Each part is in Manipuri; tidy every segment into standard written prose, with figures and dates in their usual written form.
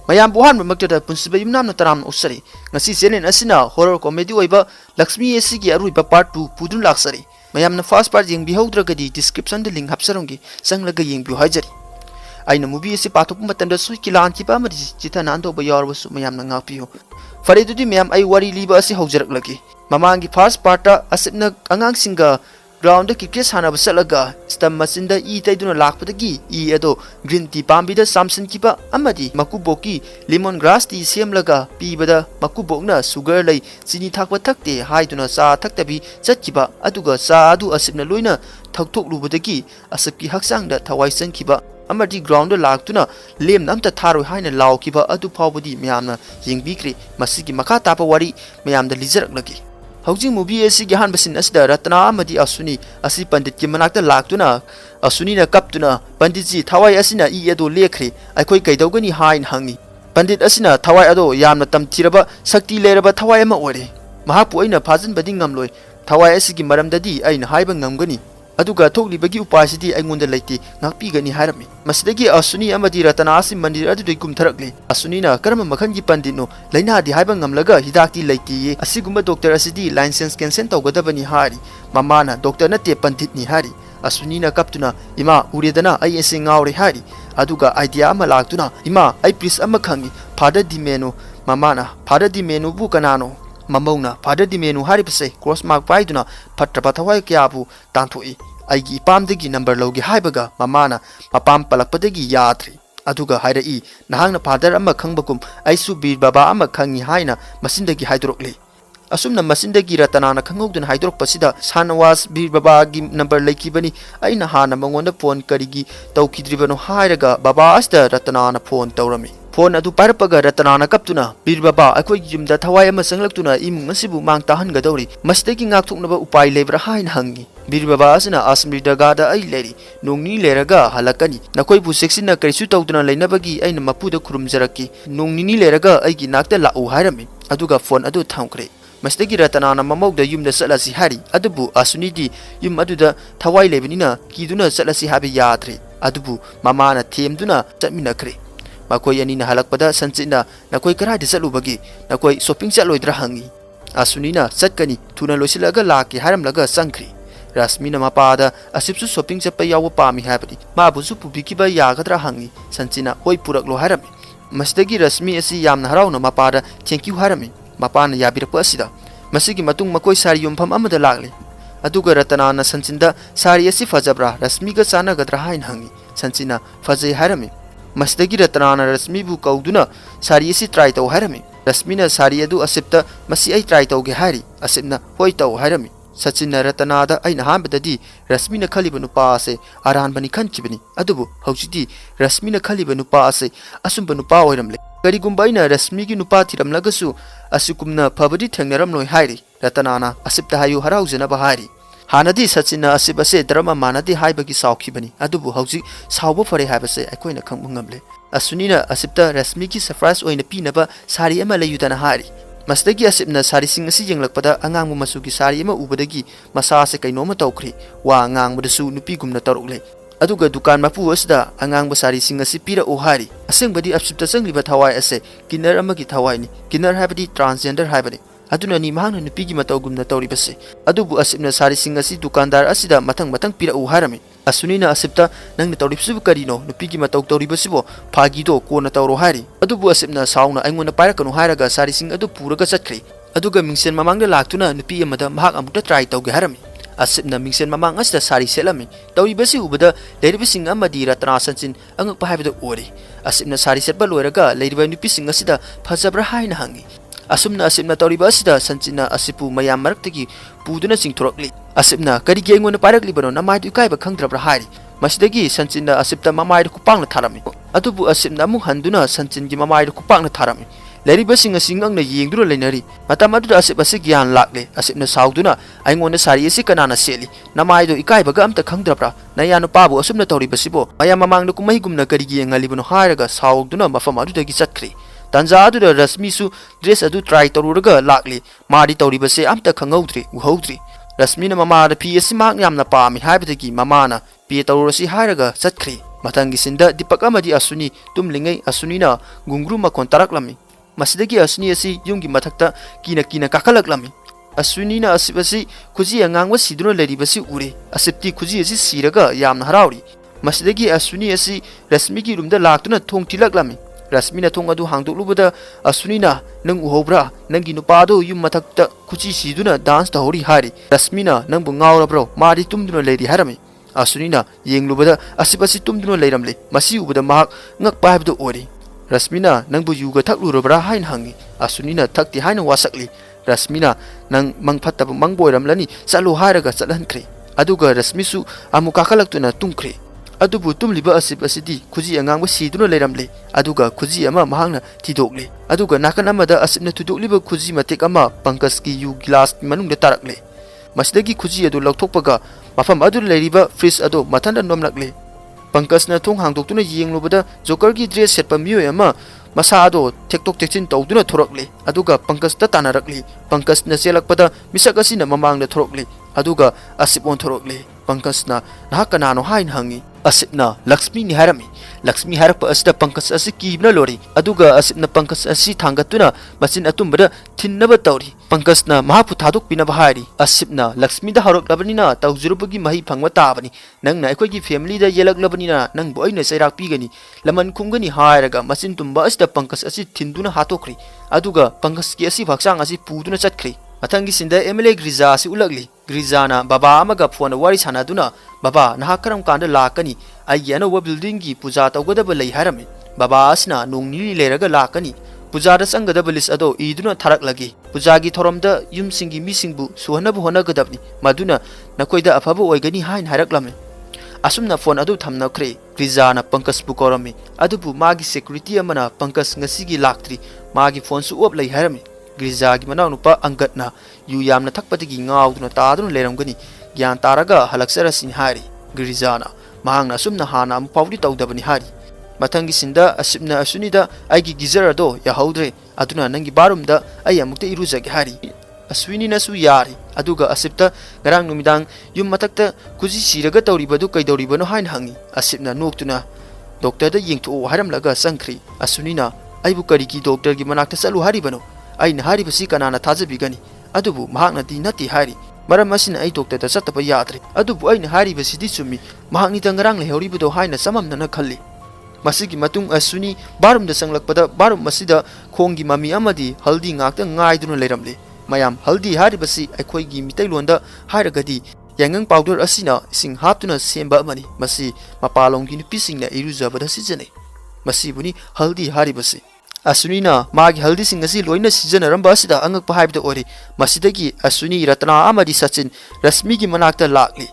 mayam buhan mamakta punsiba yumnam na taram usari ngasi channel asina horror comedy oiba Lakshmi AC gi aruiba part 2 pudun laksari mayam na first part jeng bihaudragadi description de link hapsarongi sanglaga yeng biu hajari aina movie ase pathop matanda sui kilan ki ba mari chita nando ba yarwasu mayam na ngapiyo fare dudi mayam ai wari liba ase haujarak lagi mamangi first part asipna angang singa ground cricket sana basalaga stam masinda e taiduna lakpadagi e ado green tea pambida samson kiba amadi makuboki lemon grass tea semlaga pibada makubokna sugar lay chini thakwa thakte haiduna sa thaktabi chatkiba aduga sa adu asipna loina thakthok lubadagi asapki haksangda thawai sankiba amadi ground laktuna lem namta tharoi haina lawkiba adu phawbudi myamna yengbikri masigi makha tapa wari myamda lijarak lagi Housing movie asi gihan basin asda ratna amadi asuni asi pandit ki manakta laktuna asuni na kaptuna pandit ji thawai asina I ado lekhri aikoi kaidogani hain hangi pandit asina thawai ado yamna tamthiraba sakti leraba thawai ama ore mahapu aina phajin bading ngamloi thawai asi gi maramdadi aina haiba ngamgani aduga thoklibagi upasidi aingonda leiti ngakpi gani harami masdagi asuni amadi ratna asi mandir adu dei kumtharakli asuni na karma makhan gi pandino laina di haiba ngamlaga hidakti leiti asiguma doctor asidi license cancel tawgadabani hari mamana doctor na te pandit ni hari asuni na kaptuna ima uredana ai ese ngawre hari aduga idea ama laktuna ima ai please ama khangi father di menu mamana father di menu bu kanano Mamona, Father di menu haripse, cross mark paiduna, Patra Patawai Kiabu, Tantui, Aigi Pam digi number logi haibaga, Mamana, Mapam Palapategi Yatri, Aduga Haida E, Nahanga Padar ama Kangbakum, Aisu Bir Baba ama Kangi Haina, Masindagi Hydrocli. Asumna Masindagi Ratanana Kangogdan Hydroc Pasida, Sanawas Bir Baba Gim number Lake Bani, Aina Hana Mangona Pon Karigi, Tauki Drivano Hairaga, Baba Asta Ratanana Pon Taurami. Phone adu parapaga ratanana kaptuna bir baba akoi jumda thawai ama sanglaktuna imung asibu mang tahan gadori masdagi ngak thuknaba upai lebra hain hangi bir baba asina asmri dagada ai leri nongni leraga halakani nakoi bu seksina karisu tawduna leinabagi aina mapuda khurumjaraki nongni leraga aigi nakta lau hairami aduga phone adu thamkre masdagi ratanana mamogda yumda salasi hari adubu asunidi yum aduda thawai lebenina kiduna salasi habi yatre adubu mamana themduna chatminakre Makoi ani na halak pada sanchina nakoi kara di salubagi nakoi shopping chaloidra hangi asunina satkani tuna losilaga laki haram laga sangkri rasmina mapada asipsu shopping chapa yawa pami habadi mabusu pubiki ba yagadra hangi sanchina hoi purak lo harami masdagi rasmi asi yamna harauna mapada thank you harami mapana yabirpa asida masigi matung makoi sari yumpham amada lagli aduga ratanana sanchinda sari asi fajabra rasmi ga chana gadra hain hangi sanchina fajai harami Masdagi ratanana rasmi bu kauduna sari isi try tau harami rasmina sari adu asipta masi ai try tau ge hari asipna hoi tau harami sachina ratanada ai nahambadadi rasmina khaliba nupa ase aran bani khanchibani adubu haujidi rasmina khaliba nupa ase asumba nupa oiramle karigumba ina rasmi gi nupa thiramlagasu asikumna phabadi thengnaram noi hairi ratanana asipta hayu haraujana bahari Hanadi Sachina Asibase Drama Manadi Haibagi Saukibani, Adubu Hausi, Saubo for a habase, a coin a Kamungable. Asunina Asipta Rasmiki Safras or in a pinaba, Sari Emma Yutana Hari. Mastagi Asipna Sari Sing Sing Lakpada, Angang Masuki Sari Emma Ubadagi, Masasaka Noma Tokri, Wangang with the Su Nupigum Natorule. Aduga Dukan Mapu Wasda, Angang Basari Sing Sipira Ohari, a singbody Asipta Sangli but Hawaii essay, Kinner Amagi Hawaii, Kinner Habity Transgender Habity. Aduna ni mahang na pigi matawgum na tawri base adubu asip na sari singa si dukandar asida matang pira uharami asuni na asipta nang na tawri subu karino na pigi matawg tawri basibo phagi do ko na tawro hari adubu asip na sauna aingon na parakanu haraga sari sing adu puraga chatkri aduga mingsen mamang na laktuna nupi amada mahak amukta try tawge harami asip na mingsen mamang asda sari selami tawri basi ubada leiriba sing amadi ratna sanchin angak pahabida ori asip na sari setba loiraga leiriba nupi sing asida phajabra haina hangi Asumna asipna tawriba asida sanchina asipu mayam maraktagi puduna singthorokli asipna karigi aingona parakli bano namaidu kaiba khangdrabra hari masidagi sanchina asipta mamaidu kupangna tharami adubu asipna amuk handuna sanchingi mamaidu kupangna tharami leriba singa singangna yengdura leinari matam aduda asip asi gyan lakle asipna sauduna aingona sari asi kanana seli namaidu ikaiba ga amta khangdrabra nayanu pabu asumna tawriba sibo mayam mamangna kumahigumna karigi ngalibano haraga sauduna mafam adudagi chatkri Tanza adu rasmi su dress adu try tawruga lakli madi tawribase amta khanghaudri uhaudri rasmi na mama da pi asi mak yamna pami haibadagi mama na pi tawrasi hairaga chatkri Mathangi sinda Deepak amadi Aswini tumlingai Aswinina gungru makon taraklami. Masidagi Aswini asi yumgi mathakta kina kakalaklami. Aswinina asip asi khuji angangwa siduna leribasi ure. Asipti khuji asi siraga yamna harauri. Masidagi Aswini asi Rasmigi rumda laktuna thong tilaklami. Rasmina thong adu hangdoklubada Aswinina nang uhobra nangi nupado yum mathakta khuji siduna dance tahori hari. Rasmina nangbu ngawrabro mari tumduna leri harami. Aswinina yenglubada asip asi tumduna leiramle. Masi ubada mahak ngakpa habdo ori. Rasmina nangbu yuga thaklurabra hain hangi. Aswinina thakti haina wasakli. Rasmina nang mangphattaba mangboiramlani chalu haraga chalhankre. Aduga Rasmisu amu kakalaktuna tungkre. Adubu tumliba asip asidi khuji angangba siduna leiramle. Aduga khuji ama mahangna tidokle. Aduga nakan amada asipna tudokliba khuji matek ama Pankajki yu glass manungda tarakle. Masidagi khuji adu lauthokpaga mafam adu leiriba fridge adu mathanda nomlakle. Pankajna thong hangdoktuna yenglubada Jokergi dress setpa miyoi ama masa ado tektok tekchin tawduna thorakle. Aduga Pankajta tanarakle. Pankajna selakpada misak asina mamangda thorakle. Aduga asip on thorakle. Pankajna nahakanano hain hangi. Asipna Lakshmi ni harami. Lakshmi harapa asida Pankaj asi kibna lori. Aduga asipna Pankaj asi thangatuna masin atumbada thinnaba tawri. Pankajna mahapu thadok pinaba hari. Asipna Lakshmi da haroklabanina tawjurubagi mahi phangwa tabani. Nangna aikoigi family da yelaklabanina nangbu aina sairak pigani. Laman khumgani hairaga masin tumba asida Pankaj asi thinduna hatokri. Aduga Pankajki asi bhaksang asi puduna chatkri. Mathangi sinda MLA Griza asi ulagli. Grizana baba amaga phone wari sanaduna baba nahakaram kanda lakani ai anowa building gi puja tawgadaba lei harami. Baba asna nongni leraga lakani. Puja da sangadaba list ado iduna tharak lagi. Puja gi thoramda yumsingi misingbu suhanabu honagadabni. Maduna nakoida afaba oigani hain haraklami. Asumna phone adu thamnakre. Grizana Pankaj bukorami. Adubu magi security amana Pankaj ngasigi laktri. Magi phone su op lei harami. Griza gi manaw nupa Angatna yu yamna thakpatigi ngawduna taduna leramgani gyan taraga halaksara sin hari. Grizana mahangna sumna hana am pawdi tawdabani hari. Mathangi sinda asipna Aswinida aigi gizar ado yahaudre aduna nangi barumda ay amukta iruzagi hari. Aswinina su yari aduga asipta garang numidang yum matakta kuji siraga tawribadu kaidawribano hain hangi. Asipna noktuna doctor da yengtho haramlaga sangkhri. Aswinina aibu karigi doctor gi manakta chalu haribano. Aina haribasi kanana thajabigani. Adubu mahakna di nati hari. Maram asina ai doctor da chataba yadre. Adubu aina haribasi di chumi mahakni tangarang lehoribudo haina samamnana khalli. Masigi matung Aswini barum da sanglakpada barum masida khonggi mami amadi haldi ngakta ngaiduna leiramle. Mayam haldi haribasi aikhoigi mitailonda hairagadi yangang powder asina sing haptuna semba amani. Masi mapalonggi nupisingna irujabada sijane. Masibuni haldi haribasi. Aswinina magi haldi singasi loina season ramba asida angak pahaibda ori. Masidagi Aswini Ratna amadi Sachin Rasmi gi manakta lakli.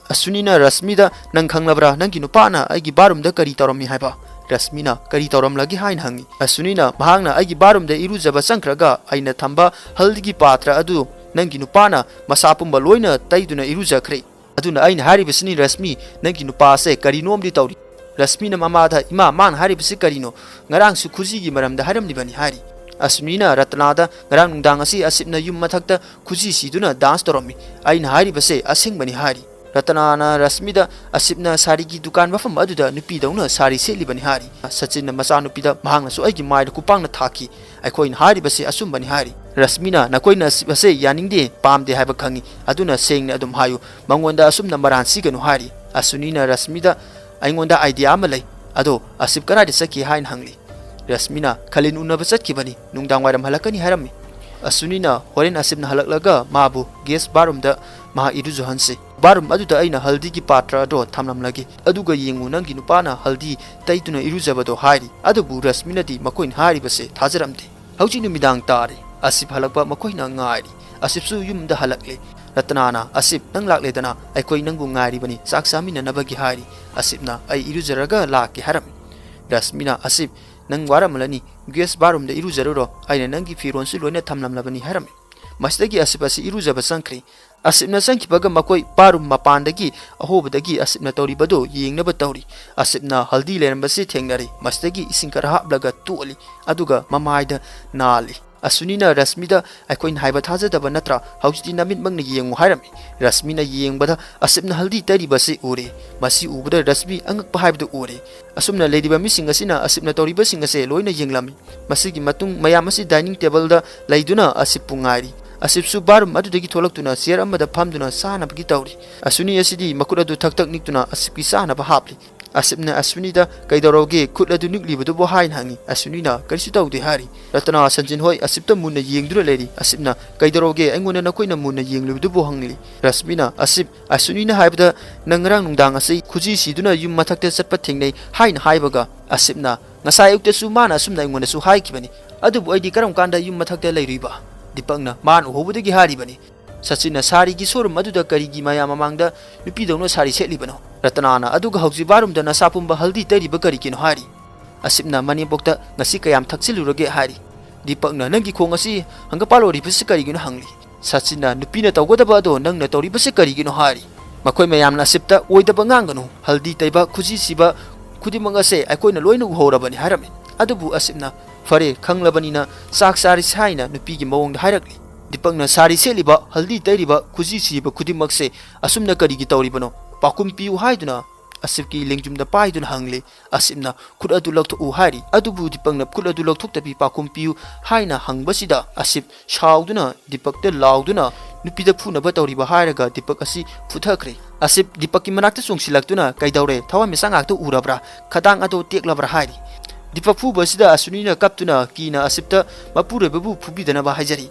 Aswinina Rasmida nang khanglabra nangi nupana aigi barumda kari tawrami haiba. Rasmina kari tawram lagi hain hangi. Aswinina mahangna aigi barumda irujaba sangkraga aina thamba haldigi patra adu nangi nupana masapumba loina taiduna irujakre. Aduna aina haribasini Rasmi nangi nupase kari nomdi tawri. Rasmina mamada ima man haribasi karino ngarang su khuji gi maramda haramlibani hari. Aswinina Ratnada ngarang nungdang asi asipna yum mathakta khuji siduna dance tawrami. Aina haribase asingbani hari. Ratnana Rasmida asipna sari gi dukan mafam aduda nupi dauna sari selibani hari. Sachin macha nupida mahangna su aigi maida kupangna thaki. Aikhoin haribase asumbani hari. Rasmina nakoina asipase yaningde pamde haiba khangi. Aduna sengna adum hayu mangonda asumna maran siganu hari. Aswinina Rasmida aingonda idea ama lei ado asip karade saki hain hangli. Rasmina khalin unaba chatkibani nungdang waram halakani harami. Aswinina horen asipna halaklaga mabu guest barum da maha iruju hanse. Barum aduda aina haldi gi patra ado thamlam lagi. Aduga yengu nangi nupana haldi taituna irujabado hairi. Adubu Rasmina di makoin hari base thajaramde. Hauji numidang tare asip halakba makoina ngairi. Asip su yumda halakle. Ratnana asip nang lakledana aikoi nangbu ngairi bani saksamina nabagi hari. Asipna ai irujaraga laki harami. Rasmina asip nang waramlani guest barum da irujaruro aina nangi firon su loina thamlamlabani harami. Masdagi asip asi irujaba sangkri. Asipna sangkibaga makoi barum mapandagi ahobadagi asipna tawribado yengnaba tawri. Asipna haldi lerambasi thengnari. Masdagi isingkara hablaga tuali aduga mamaida nali. Asunina Rasmida Akoin Haibataza the Banatra, Housti Namit Magni Yang Harami, Rasmina Yang Bada, Asipna Haldi Teddy Basi Uri, Masi Ubuda Rasmi Angak Pahib the Uri, Asumna Lady Missing Asina, Asipna Tori Basing Ase, Loina Yanglami, Masigi Matung, Mayamasi dining table the Laiduna Asipungari. Asip Subarum Madudagi Tolotuna, Sierra Mada Pamduna, Sana Gitauri, Asuni Asidi, Makura do Taktak Nictuna, Asipisa Bahapli. Asipna Asunida, Kaidoroge, Kutla do Nukli with the Bohain Hangi, Asunina, Karsito de Hari, Ratana Sanjin Hoi, Asipta Muna Ying Lady, Asipna, Kaidoroge, and Guna Quina Muna Ying with the Bohangli, Rasmina, Asip, Asunina Hibda, Nangrang Dangasi, Kuji Siduna, you matakte Satpating, Hain Hibaga, Asipna, Nasai Ukta Sumana, Sumna when a Suhai Kibani, Adu Edi Karamkanda, you matakte Riba, Dipanga, Man, who would the Gihari Bani. Sachina Sari Gisor Maduda Karigi Mayamamanga, Lupido no Sari Setlibano, Ratanana, Aduga Hoxibarum, the Nasapumba Haldi Teddy Bakarikin Hari. Asipna Mani Bokta, Nasikayam Taxiluroge Hari. Dipagna Nangi Kongasi, Hangapalo Ripisikarikin Hungly. Sachina, Nupina Tagodabado, Nanga Tori Basikarikin Hari. Makoi Mayam Nasipta, Oida Bangangano, Haldi Taiba, Kuzi Siba, Kudimangase, I coin a loin of Horabani Harami. Adubu Asipna, Fare, Kanglabanina, Saksari Saina, Nupigi Mong Hirakli. Dipangna Sari Seliba, Haldi Tariba, Kuzi Siba Kudimakse, Asumna Karigi Tauribano, Pakumpi Uhaiduna, Asipki Lingjum the Paidun Hangli, Asimna, Kudadulok to Uhari, Adubu Dipangna Kudadulok took the Pakumpi, Haina Hangbasida, Asip, Shauduna, Dipak the Lauduna, Nupida Puna Batoriba Haraga, Dipakasi, Futakri, Asip Dipakimanata Sung Silaktuna, Kaidaure, Tawamisanga to Urabra, Kadang Ado Tek Labrahari. Dipafu Basida Asunina Kaptuna, Kina Asipta, Mapura Babu Pubidana Bahajari.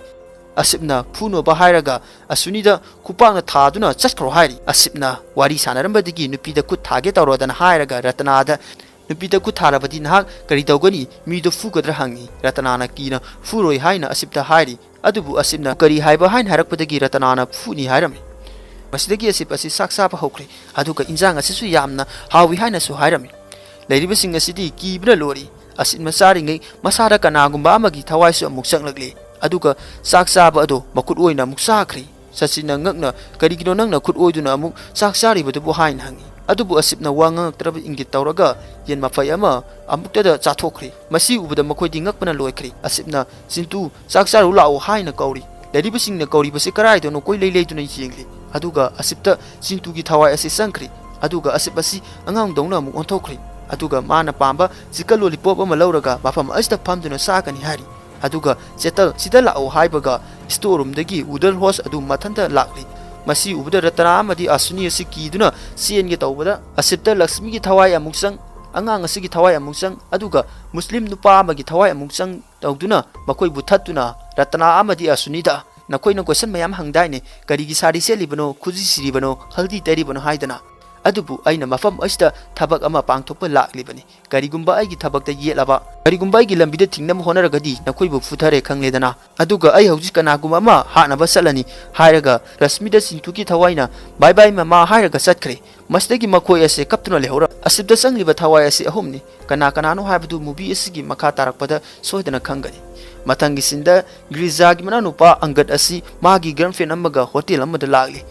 Asipna Puno Bahiraga, Asunida, Kupanga Taduna, Chaskro Hari, Asipna, Wari Sanarambadigi, Nupida could target or than Hiraga, Ratanada, Nupida could Tarabadin Hag, Garitogoni, Mido Fugadrahangi, Ratanana Kina, Furoi Haina, Asipta Hari, Adubu Asipna, Gari Haibahin Harakpadagi, Ratanana, Funi Hirami. Masdagi Asipasi Saksapa Hokri, Aduka Inzanga Sisu Yamna, how we Haina Suhirami. Lady Bissing a city, Kibra Lori, Asit Masaringi, Masara Kanagumamagi, Tawaiso Muksangli. Aduka Saksaba Ado, Makuoina Muksakri, Sasina Nugna, Karigino Nanga could oiduna muk, Saksari with the Bohain Hangi. Adubu Asipna Wanga, Travel in Gitauraga, Yen Mafayama, Amukta Zatokri, Masi with the Makoidi Nakpana Loikri, Asipna, Sintu, Saksarula or Haina Kauri, the Ribusing the Kauri Basikarai, no Koi late to Ningli. Aduga, Asipta, Sintu Gitawa as a sankri, Aduga Asipasi, Angang Dona Muntokri, Aduga Mana Pamba, Zikaloli Popa Malauraga, Bafam Asta Pamduna Sakani Hari. Aduga settle Sidala o Haibaga, storeroom the gi, Udal horse adu matanta lakli. Masi Uda Ratanamadi Asuni Siki Duna, see and get over Asipta Laksmi Tawai Amuksang, Angang Sigi Tawai Amuksang, Aduga, Muslim Nupa Magitawai Amuksang, Dauduna, Makoi Butatuna, Ratana Amadi Asunida, Nakoi no question Mayam Hangdine, Garigi Sari Selibano, Kuzi Siribano, Haldi Teribano Haidana. Adubu aina mafam asta thabak ama pangthokpa laklibani karigumba aigi thabak ta yelaba karigumba aigi lambida thingnam honaragadi nakoibu futhare khangledana aduga ai hauji kanaguma ma hanaba salani hairaga rasmida sintuki thawaina bye bye mama hairaga satkre masdagi makoi ase kaptuna lehora asibda sangliba thawai ase ahumni kana no habdu movie asigi makha tarakpada soidana khangani matangi sinda grizagi mana nupa angad asi magi girlfriend amaga hotel amada lagli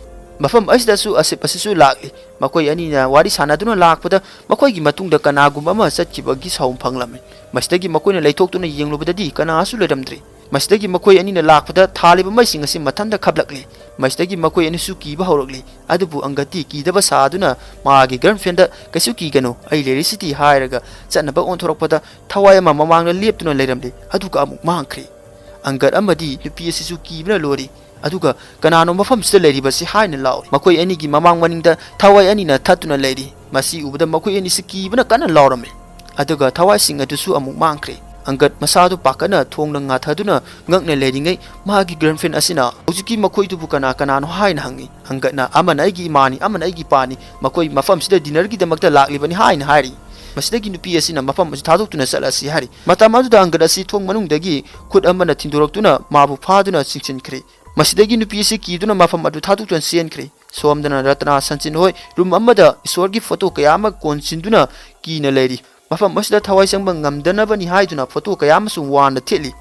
Mafam Asdasu Asipasu Lagli, Makoi Anina, Wadi Sanaduna Lakpada, Makoi Matung the Kanagumama, Satchibagis home Panglami, Mastagi Makuna lay talk to the young Lubadi, Kanasu Ledamdri, Mastagi Makoi Anina Lakpada, Talib Missing a Simatanda Kablakli, Mastagi Makoi and Suki Bahorogli, Adubu Angatiki, the Basaduna, Magi Granfenda, Kasuki Gano, a city Hiraga, Sanaba on Toropada, Tawayama Mamanga Liptuna Ledamdi, Aduka Mankri, Angat Amadi, the PSUki Lori. Aduga, Kanano Mafam still lady, but si high and loud. Makoi any mamang winning the Tawai Anina Tatuna lady. Masi Uba Makoi any siki, even a gun and laurame. Aduga, Tawai singer to su among mankre. Angat Masado Pakana, Tonga Taduna, Gungna lady, Magi Granfin Asina, Uzuki Makoi to Bukana, Kanano high hangi. Angatna, Amanagi mani, Amanagi pani, Makoi Mafam still dinnergi the Makta Lak live and high and Harry. Masdagi to PS in a Mafam was Tadu to Nasalasi Harry. Matamadu Angadasi Tong Manung dagi, could Amana Tindorotuna, Mabu Paduna 16 cre. Masdagi no PC Kiduna Mafam Adu Tatu to Siancre, so am the Ratana Sansinhoi, Rum Amada, Sorgi photo Kayama Consinduna, Kina lady. Mafam must that Hawaii Sambangam Danavani Haiduna photo Kayamasu one the tilly.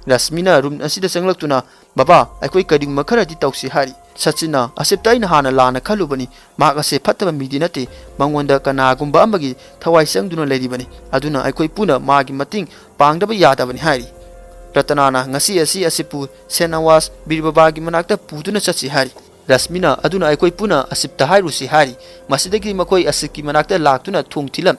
Rasmina Rum Asida Sanglactuna, Baba, I quake cutting Makarati Tauxi Hari. Sachina, Aseptain Hana Lana Kalubani, Magase Patama Midinati, Mangwanda Kanagumba Magi, Tawai Sangduna Lady Bani, Aduna, I quake Puna, Magi Mating, Bangdaba Yadavani Hari. Ratanana ngasi asi asipu Senawas Birbabagi manakta puduna chatsi hari Rasmina aduna aikoi puna asipta hairusi hari masidagi makoi asiki manakta laktuna thung thilam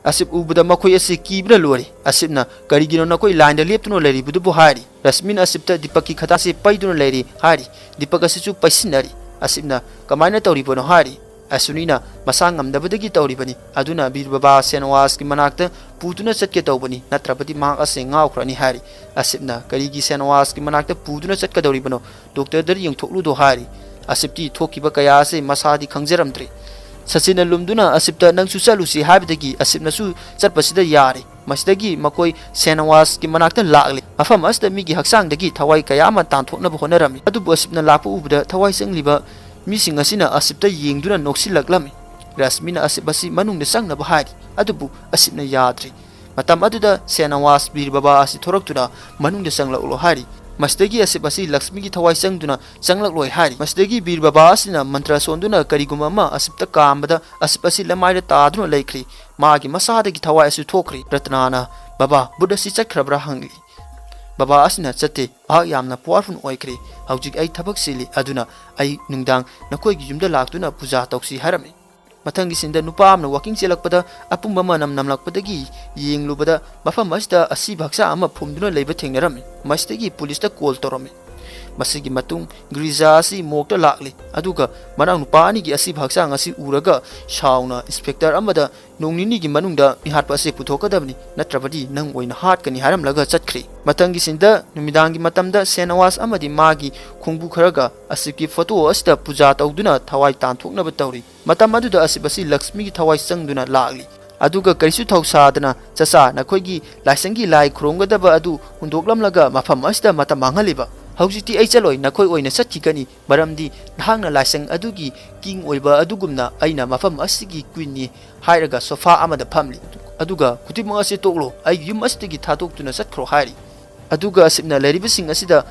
asip ubada makoi asi kibna lori asipna karigino nakoi line da leptuno leri budu bu hari Rasmina asipta Dipaki khatasi paiduna leri hari Dipak asichu paisinari asipna kamaina tawri bono hari Asunina masangam dabadagi tawribani aduna Birbaba Senawas ki manakta puduna chatke tawbani natrapati mak ase ngawkhrani hari asipna karigi Senawas ki manakta puduna chatka dawribano doctor dar yengthoklu do hari asipti thokiba kaya ase masadi khangjaramdre sachina lumduna asipta nangsu chalusi habidagi asipna su chatpasida yare masidagi makoi Senawas ki manakta lakle mafam asda migi haksangdagi thawai kaya ma tanthokna honarami adubu asipna lapu ubda thawai sangliba Missing asina asipta yengduna noksilaklam Rasmina asipasi manung sang na bahari adubu asipna yadri matam aduda Senawas Birbaba asi thoraktuna manung sang la ulo hari masdagi asipasi Lakshmi ki thawai sangduna sanglak loi hari masdagi Birbaba asina mantra sonduna kariguma ma asipta kambada asipasi lamaida taduna laikri magi masada ki thawai asu thokri ratnana baba buddha si chakhrabra hangli Baba asina chate ah yamna powerful oikre haujik ai thabak sili aduna ai nungdang nakoi gi yumda laktuna puja tauksi harame mathangi sinda nupa amna walking chelakpada apumba manam namlakpadagi yenglubada mafam masda asi bhaksa ama phumduna leiba thengnarame mastagi police ta call torame masigi matung griza asi mokta lakli aduga manang nupa ani gi asi bhaksa ngasi uraga shauna inspector amada nongnini gi manungda mihat pa se puthokadabni natrabadi nang oina hat kani haram laga chatkri matangi sinda numidangi matamda Senawas amadi magi khungbu kharaga asiki photo asta puja tawduna thawai tanthokna ba tawri matam aduda asibasi Lakshmi gi thawai sangduna lakli aduga karisu thausadana chasa nakhoigi laisangi lai khrongadaba adu hundoklamlaga mafam asta mata manghaliba Haujiti ai chaloi nakoi oina sathikani maramdi nahangna laisang adugi king oiba adugumna aina mafam asigi queen ni hairaga sofa amada family aduga kutimang ase toklo ai yum astigi thatoktuna sathro hairi aduga asipna leribasing asida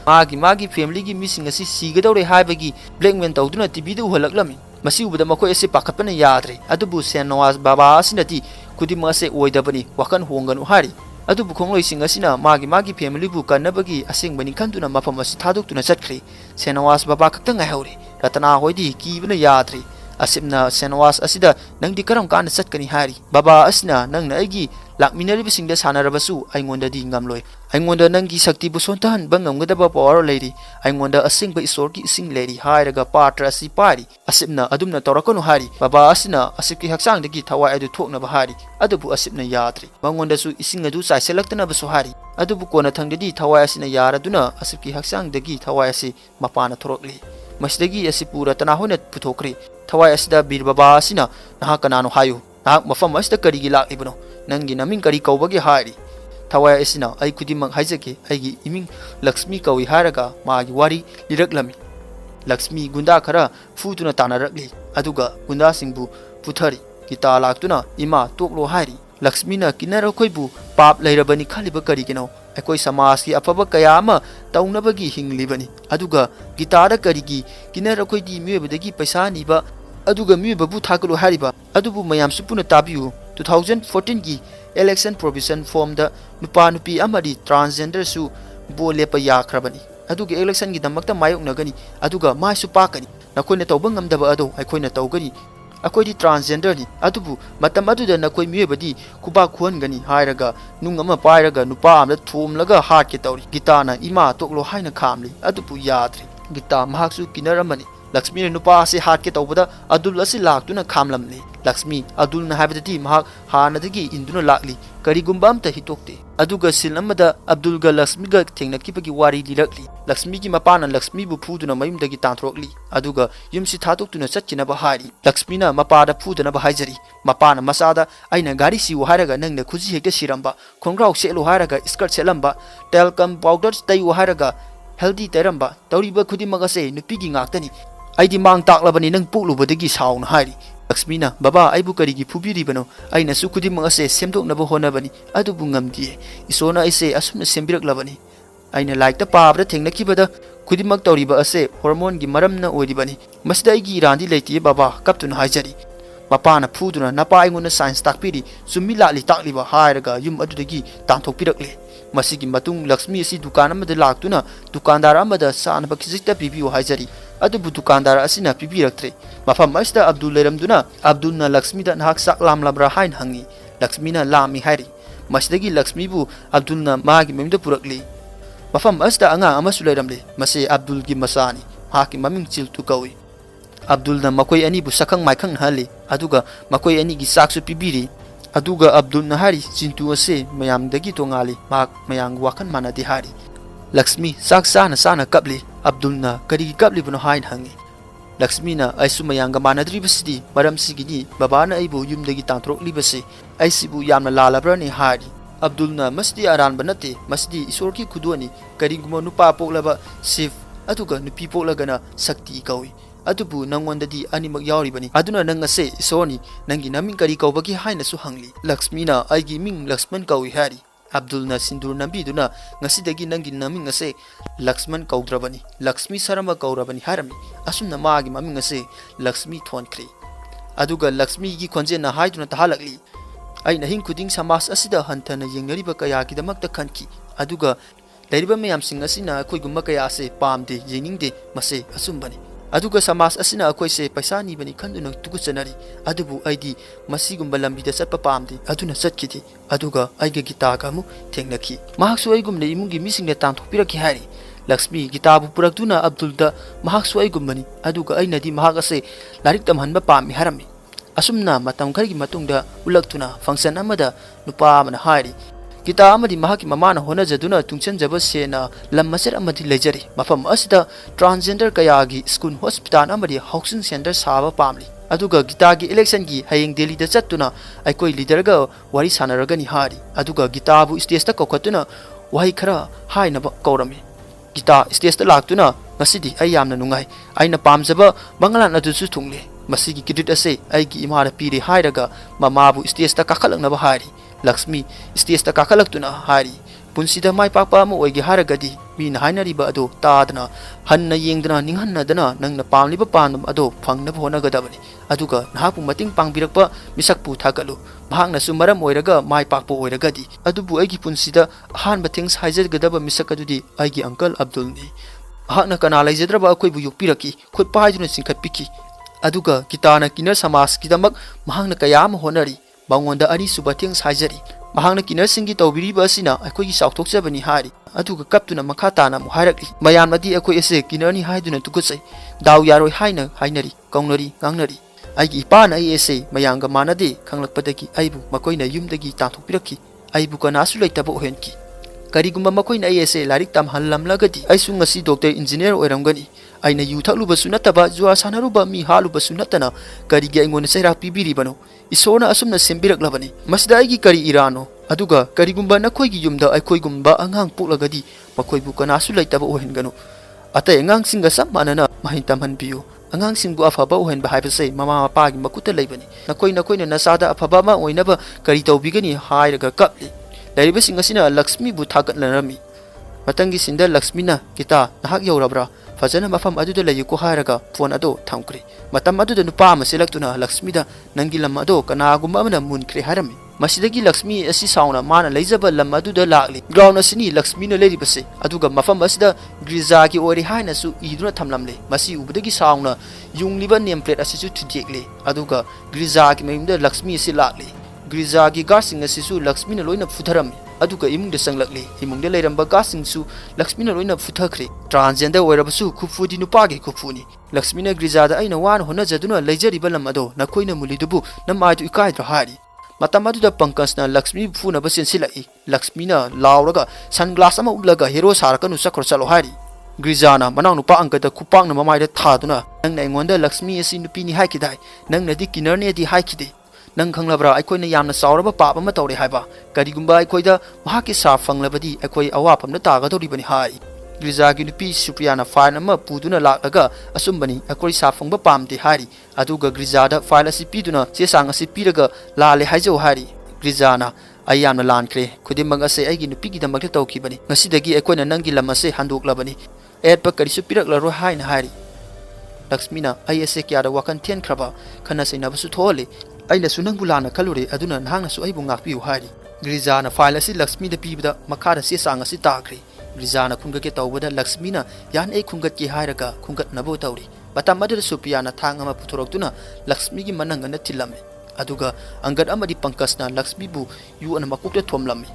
magi family gi missing asi sigadore haibagi blackmail tawduna tv du halaklami masi ubada makoi ase pakapana yadre adubu Senawas baba asinati kutimang ase oidabani wakan honganu hari adubu khongloi sing asina magi family bu kanabagi asingbani khanduna mafam asi thadoktuna chatkri Senawas baba khakta ngai hauri ratana hoidi kibna yadri asipna Senawas asida nangdi karam kan chatkani hari baba asina nangna aigi lakminari bisingda sanarabasu aingonda di ngamloi aingonda nangi sakti bu sontahan bangamgadaba power lady aingonda asingba isor ki sing lady hairaga patra asi pari asipna adumna torakono hari baba asina asipki haksang dagi thawai adu thokna ba hari adubu asipna yadri mangonda su ising adu sai selektana ba su hari adubu kona thangdadi thawai asina yaraduna asipki haksang dagi thawai asi mapana thorokli masdagi asipura tanahona puthokri thawai asida Birbaba asina naha kanano hayu naha mafam asida karigi lakibno nangi naming kari kaubagi hari thawai asina ai kudimang haijake aigi iming Lakshmi kawi haraga magi wari liraklami Lakshmi gunda khara futuna tanarakli aduga gunda singbu puthari kita laktuna ima toklo hari Lakshmi na kinara khoibu pap leirabani khaliba karigino akoi samaj ki afaba kayama taunabagi hinglibani aduga gitara karigi kinara khoidi miebadagi paisa niba aduga miyebabu thakalo hariba adubu mayam supuna tabiu 2014 ki election provision form da nupa nupi amadi transgender su bolepa yakhrabani aduga election gi damakta mayok nagani aduga mai su pakani nakoina tawbangam daba ado aikoina tawgani akoi transgender ni adubu matam aduda nakoi miebadi kuba khuan gani hairaga nung ama pairaga nupa amda thomlaga hat ke tawri gitana ima toklo haina khamli adubu yadri gita mahaksu kinaramani Lakshmi nupa se hat ke tawbada adul asi laktuna khamlamni Lakshmi adul na habidati mahak hanadagi induna lakli karigumbam ta hitokte aduga silamada Abdul ga Lakshmi ga thengnakibagi wari lirakli Lakshmi gi mapana Lakshmi bu phuduna mayumdagi tantrokli aduga yumsi thatoktuna chachina ba hari Lakshmi na mapada phuduna ba haijari mapana masada aina gari si haraga nangna khuji hekta siramba khongrau selo haraga skirt selamba talcum powder tai haraga healthy teramba tawriba khudimaga se nupigi ngaktani aidi mang taklabani nang puklubadagi sauna hari Lakshmi na baba aibu karigi phubiribano aina su khudimang ase semdoknaba honabani adubu ngamdi isona ise asumna sembiraklabani aina like ta pabra thengnakibada khudimak tawriba ase hormone gi maramna oidibani masida igi randi leiti baba kaptuna haijari mapana phuduna napa aingona science takpiri chumi lali takliba hairaga yum adudagi tanthokpirakle masigi matung Lakshmi asi dukan amada laktuna dukandar amada sanaba khizita pibiu haijari adubu dukandar asina pibiraktre mafam asta Abdul leramduna Abdulna Lakshmi da nahak sak lamlabra hain hangi Lakshmi na lami hairi masdagi Lakshmi bu Abdulna magi memda purakli mafam asta anga amasu leramle mase Abdul gi masani haki maming chiltu kawi Abdul na makoi ani bu sakang maikang hali aduga makoi ani gi saksu pibiri aduga Abdul na hari chintu ase mayam dagi tongali mak mayang wakan manadi hari Lakshmi sak sana kapli Abdul na kari kapli buno hain hangi Lakshmi na aisu mayanga manadri basidi maram sigini baba na aibu yum dagi tantrok libase aisibu yamna lalabra ni hari Abdul na masdi aran banate masdi isor ki khudoni kari gumo nupa poklaba sif aduga nupi poklagana sakti kawi adubu nangwandadi animak yauribani aduna nang ase isoni nangi naming kari kaubagi haina su hangli Lakshmi na aigi ming Lakshman kawi hari Abdul na sindur nambi duna ngasidagi nangi naming ase Lakshman kaudrabani Lakshmi sarama kaurabani harami asumna maagi maming ase Lakshmi thonkri aduga Lakshmi gi khonje na haiduna tahalakli aina hing kuding samas asida hantana yengnariba kaya kidamakta khanki aduga leiriba mayam sing asina khoi gumma kaya ase pamde yeningde mase asumbani aduga samas asina akoi se paisa ni bani khanduna tuguchanari adubu aidi masigumba lambida satpa pamde aduna satkiti aduga aiga gita ka mu thengnaki mahaksu aigumne imungi misingna tangthokpiraki hari Lakshmi gitabu purakduna Abdul da mahaksu aigumbani aduga ainadi mahak ase larik tamhanba pami harami asumna matam khari matungda ulaktuna function amada nupa amana hari kita amadi mahaki mamana hona jaduna tungchen jaba sena lammaser amadi lejari mafam asida transgender kayagi school hospital amadi housing center saba pamli aduga gita gi election gi hayeng delhi da chatuna aikoi leader ga wari sanaraga ni hari aduga gita bu stage ta kokatuna wahi khara haina ba kaurami gita stage ta laktuna ngasidi ai yamna nungai aina pamjaba banglan adu su thungle masigi kidit ase aigi imara piri hairaga mamabu stage ta kakhalakna ba hari Lakshmi stage ta kakalaktuna hari punsida mai pakpa mo oigi haragadi mi na hainari ba ado tadna hanna yengdana ninghanna dana nangna pamliba pandum ado phangna bhona gadabani aduga nahapu mating pangbirakpa misakpu thagalu mahangna su maram oiraga mai pakpo oiragadi adubu aigi punsida han bathings haijer gadaba misakadudi aigi uncle Abdul ni mahakna kana laijadraba akoi bu yukpiraki khut pahaiduna singkhatpiki aduga kitana kinar samas kidamak mahangna kayam honari bangonda ani subatheng saijari mahangna kinar singi tawbiri basina akoi sauthokjabani hari aduga kaptuna makhatana muharakli mayamadi akoi ase kinarni haiduna tukutsai daw yaroi haina hainari kaungnari ngangnari aigi ipana ai ase mayanga manade khanglakpadagi aibu makoina yumdagi tanthokpiraki aibu kanasu leitaba ohenki karigumba makoina ai ase larik tam hallamlagadi aisu ngasi doctor engineer oiramgani aina yu thakluba sunataba jua sanaruba mi haluba sunatana karigi aingona chaira pibiri bano isona asumna sembiraklabani masda aigi kari irano aduga karigumba nakhoi yumda aikoi gumba angang puklagadi makoi bu kanasu laitaba ohenganu atai angang singa sammanana mahintam hanbiu angang singbu afaba ohen ba haibase mama mapa gi makuta leibani nakoina nasada afaba ma oinaba kari tawbigani hairaga kapli lairiba singasina Lakshmi bu thagatlanami matangi sinda Lakshmi na kita nahak yaurabra fajana mafam aduda layuko hairaga phone ado thamkri matam aduda nupa ama selektuna Lakshmi da nangi lam ado kanagumba amana munkri harami masidagi Lakshmi asi sauna mana leijaba lam aduda lakli ground asini Lakshmi na leribase aduga mafam asida griza ki ori haina su iduna thamlamle masi ubudagi sauna yungliba name plate asisu thidekle aduga griza ki mayumda Lakshmi asi lakli griza ki gasing asisu Lakshmi na loina futharami aduga imung de sanglakle imung de leiramba gasing su Lakshmi na loina futhakre transgender oirabasu khufudi nupagi khufuni Lakshmi na griza da aina wan hona jaduna leijari balam ado nakoina mulidubu namaitu ikai dra hari matam aduda Pankaj na Lakshmi funa basen silai Lakshmi na lauraga sunglass ama ulaga hero sarakanu sakro chalo hari Grizana manang nupa angkata kupang na mamai da thaduna nang na ingonda Lakshmi asi nupi ni haikidai nang na di kinarne di haikide nang khanglabra aikoi na yamna sauraba papa ma tawre haiba karigumba aikoi da mahaki sa fanglabadi aikoi awapam na taga dori bani hai Griza gi nupi Supriya na file ama puduna lakaga asumbani aikoi sa fangba pamde hari aduga Griza da file asi piduna se sang asi piraga lale haijo hari Griza na ayamna lankre khudimang ase aigi nupi gi damak tawki bani ngasidagi aikoi na nangi lam ase handoklabani et pa karisu pirakla ro haina hari Lakshmina ai ase kya da wakan thian khraba khana saina basu thole aina sunang bulana kalure aduna nahangna su aibu ngakpiu hari Griza na file asi Lakshmi da pibda makara se sang asi takri Griza na khunga ke tawbada Lakshmi na yan ei khungat ki hairaga khungat nabo tawri matam madar Supriya na thang ama puthoroktuna Lakshmi gi mananga na thilame aduga angad amadi Pankaj na Lakshmi bu yu an makukta thomlame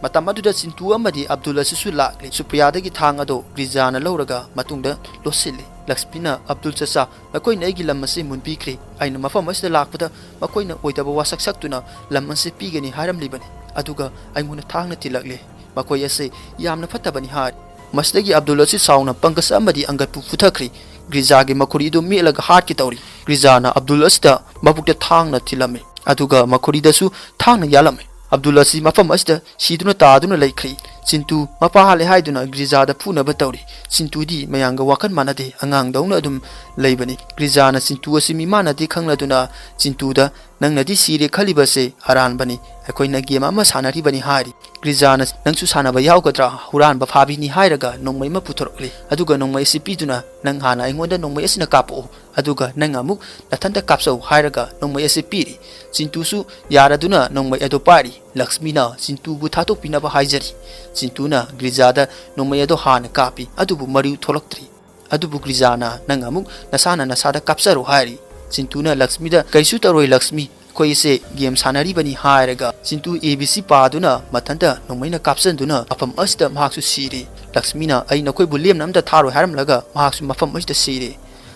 matam aduda Sintu amadi Abdul Asisu lakli Supriya da gi thang ado Griza na lawraga matungda losile Lakshmi na Abdul Chasa makoi na igi lamase munpi kri aina mafam asda lakpada makoi na oitaba wasak saktuna lamase pigani haram libani aduga aimuna thangna tilakle makoi ase yamna fatabani har masdagi Abdul Aziz sauna Pankaj amadi angat pu futhakri Griza gi makori do melaga hat ki tawri Griza na Abdul Asda mabukta thangna tilame aduga makori da su thangna yalame Abdul Aziz mafam asda siduna taaduna laikri Sintu mapa hale haiduna Griza da phuna batawri Sintu di mayanga wakan manade angang dauna adum leibani Griza na Sintu asi mi manade khangladuna Sintu da nangna di sire khaliba se haran bani akoi na game ama sanari bani hari Griza na nangsu sanaba yaugatra huran ba phabi ni hairaga nongmai ma puthorokli aduga nongmai sipiduna nang hana aingonda nongmai asina kapo aduga nang amuk nathanda kapsau hairaga nongmai asipiri Sintu su yaraduna nongmai adopari Lakshmi na Sintu bu thatok pinaba haijari Sintu na Griza da nongmai ado hana kapi adubu mariu tholaktri adubu Griza na nang amuk nasana nasada kapsaro hari Sintu na Lakshmi da kaisu taroi Lakshmi koi se game sanari bani hairaga Sintu ABC paduna mathanda nongmaina kapsanduna afam asda mahaksu sire Lakshmi na ai nakoi bulem namda tharo haram laga mahaksu mafam asda sire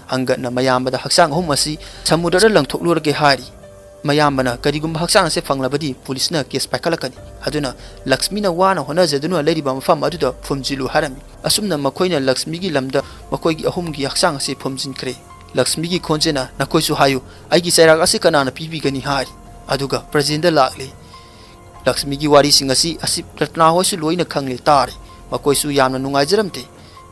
anga na mayamba da haksang hom asi samudra langthoklurge hari mayambana karigum haksang se fanglabadi police na case paikalakani aduna Lakshmi na wana hona jaduna leriba mafam aduda phumjilu harami asumna makoina Lakshmi gi lamda makoi gi ahum gi haksang se phumjin kre Lakshmi gi khonjena nakoi su hayu ai gi sairag ase kanana pibi gani hari aduga prajinda lakle Lakshmi gi wari singasi asip ratna hosu loina khangle tare makoi su yamna nungai jaramte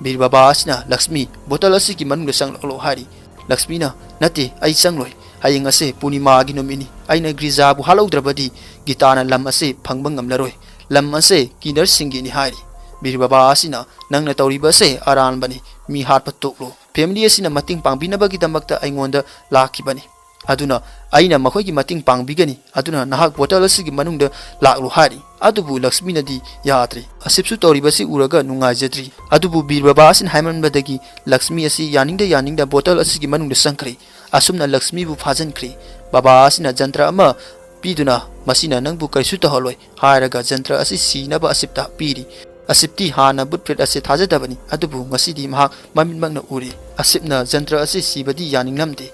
bir baba asna Lakshmi bottle asi gi manung sangloklo hari Lakshmi na nate ai sangloi haying ase Punima gi nomini aina Griza bu halaudrabadi gitana lam ase phangbang ngamlaroi lam ase kinar singi ni hari bir baba asina nangna tawriba se aran bani mi hat patoklo family asina mating pangbinabagi damakta aingonda lakhibani aduna aina makhoi gi mating pangbigani aduna nahak bottle asigi manungda laklo hari adubu Lakshmi nadi yatri asipsu tawribasi uraga nungai jadri adubu bir baba asin haiman badagi Lakshmi asi yaningda bottle asigi manungda sankri asumna Lakshmi bu phajan kri baba asina jantra ama piduna masina nangbu kaisu ta holoi hairaga jantra asi sinaba asipta piri asipti hana butpret ase thajadabani adubu ngasidi mahak maminmangna uri asipna jantra ase sibadi yaningnamde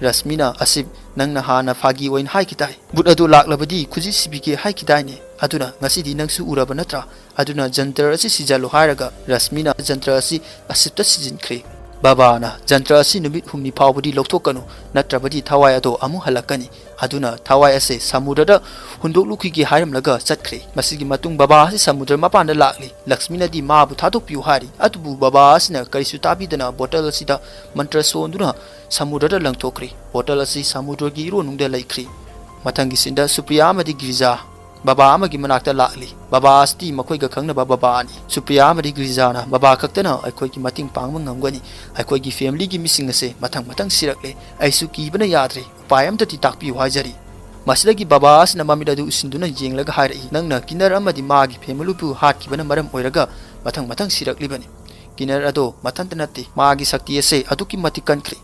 Rasmina asip nangna hana phagi oin haikitai but adu laklabadi khuji sibike haikidai ne aduna ngasidi nangsu uraba natra aduna jantra ase sijalo hairaga Rasmina jantra ase asipta sijinkre baba na jantra asi numit humni phawbadi lokthokanu natrabadi thawai ado amu halakani aduna thawai ase samudra hundokluki gi hairam laga chatkre masigi matung baba asi samudra mapanda lakli Lakshmi nadi ma bu thadok piu hari atubu baba asina karisu tabidana bottle asida mantra sonduna samudra langthokri bottle asi samudra gi ro nungda laikri mathangi sinda Supriya amadi Griza baba amagi manakta lakli baba asti makoi ga khangna baba ani Supriya amadi Griza na baba kaktana aikoi gi mating pangma ngamgani aikoi gi family gi missing ase mathang sirakle aisu ki bana yadre payam tati takpi hajari masidagi baba asna mamida du usinduna jenglaga hairi nangna kinar amadi magi family pu hat ki bana maram oiraga mathang sirakli bani kinar ado mathantanati magi sakti ase aduki matikan kri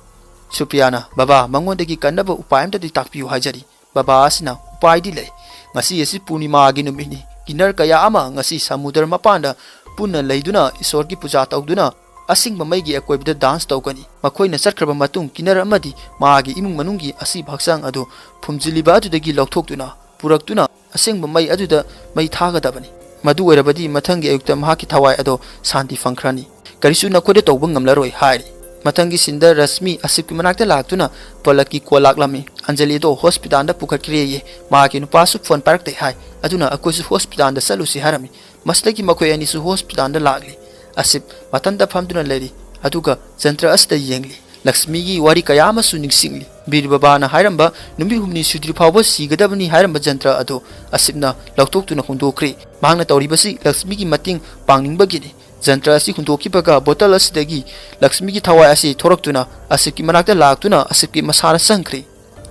Supriya na baba mangondagi kannaba upayam tati takpi hajari baba asna upai di lai ngasi esi Punima gi numini kinar kaya ama ngasi samudra mapanda punna leiduna isor gi puja tawduna asing mamai gi akoibda dance tawkani makoi na sarkraba matung kinar amadi maagi imung manungi asi bhaksang adu phumjiliba adudagi lokthokduna puraktuna asing mamai aduda mai thagadabani madu oirabadi mathangi ayukta mahaki thawai ado santi fangkhrani karisu nakhode tawba ngamlaroi hairi mathangi sinda Rasmi asipki manakta laktuna palaki kolaklami Anjali do hospital da pukhatkriye maagi nupasu phone parakte hai aduna akoisu hospital da salusi harami maslaki makoi ani su hospital da lagli asip matanda phamduna leri aduga jantra asta yengli Lakshmi gi wari kayama su ningsingli bir baba na hairamba numbi humni sudri phawba sigadabani hairamba jantra ado asipna loktoktuna hondokri mangna tawribasi Lakshmi gi mating pangningba gini ꯖꯟꯇ꯭ꯔ ꯑꯁꯤ ꯍꯨꯟꯗꯣꯛꯈꯤꯕꯒ ꯕꯣꯇꯜ ꯑꯁꯤꯗꯒꯤ ꯂꯛꯁꯃꯤꯒꯤ ꯊꯋꯥꯏ ꯑꯁꯤ ꯊꯣꯔꯛꯇꯨꯅ ꯑꯁꯤꯞꯀꯤ ꯃꯅꯥꯛꯇ ꯂꯥꯛꯇꯨꯅ ꯑꯁꯤꯞꯀꯤ ꯃꯁꯥꯗ ꯆꯪꯈ꯭ꯔꯤ